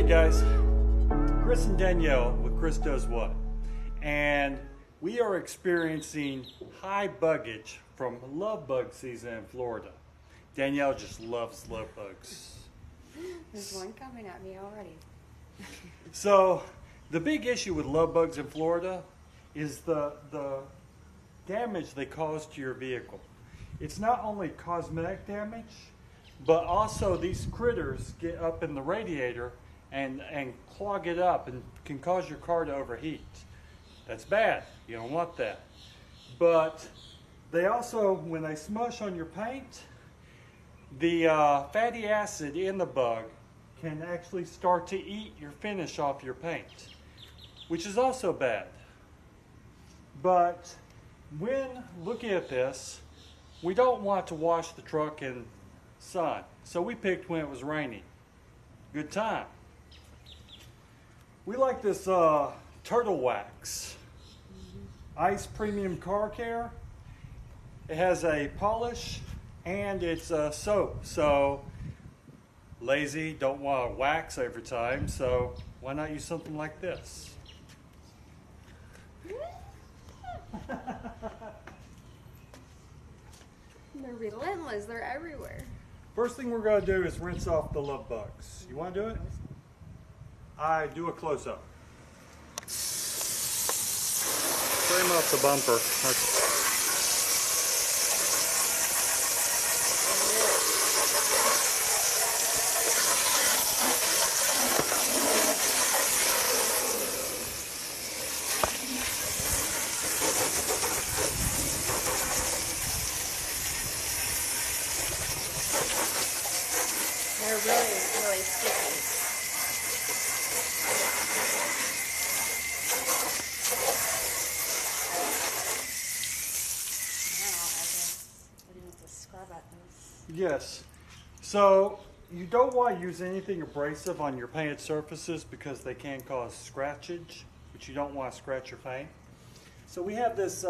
guys, Chris and Danielle with Chris Does What, and we are experiencing high buggage from LoveBug season in Florida. Danielle just loves LoveBugs. There's one coming at me already. So the big issue with LoveBugs in Florida is the damage they cause to your vehicle. It's not only cosmetic damage, but also these critters get up in the radiator and clog it up and can cause your car to overheat. That's bad. You don't want that. But they also, when they smush on your paint, the fatty acid in the bug can actually start to eat your finish off your paint, which is also bad. But when looking at this, we don't want to wash the truck in sun, so we picked when it was raining. Good time. We like this turtle wax ice premium car care. It has a polish and it's soap, so lazy, don't want to wax every time, so why not use something like this? They're relentless. They're everywhere. First thing we're going to do is rinse off the LoveBugs. You want to do it? I do a close-up. Frame off the bumper. They're really sticky. Now I guess we need to scrub at this. Yes. So you don't want to use anything abrasive on your painted surfaces because they can cause scratchage, but you don't want to scratch your paint. So we have this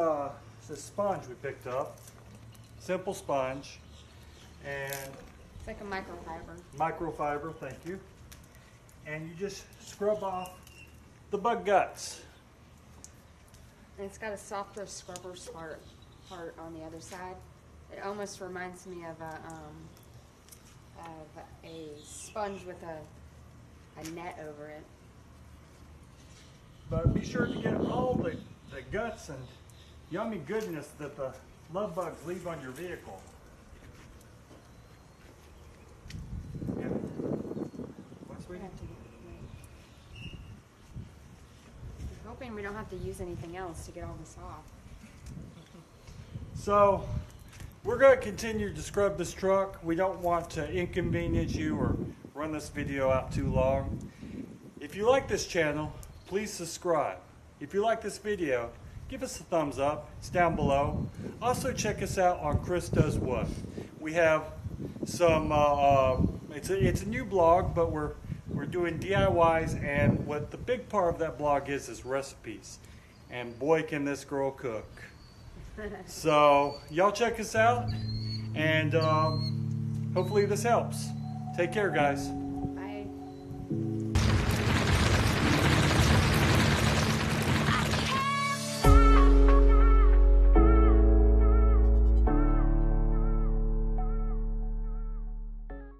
sponge we picked up, simple sponge, and It's like a microfiber. microfiber, thank you. And you just scrub off the bug guts. And it's got a softer scrubber part on the other side. It almost reminds me of a sponge with a net over it. But be sure to get all the guts and yummy goodness that the LoveBugs leave on your vehicle. Yeah. What's We have to wait. I'm hoping we don't have to use anything else to get all this off. So we're going to continue to scrub this truck. We don't want to inconvenience you or run this video out too long. If you like this channel, please subscribe. If you like this video, give us a thumbs up. It's down below. Also check us out on Chris Does What. We have some, it's a new blog, but we're doing DIYs, and what the big part of that blog is recipes. And boy, can this girl cook. So y'all check us out, and hopefully this helps. Take care, guys.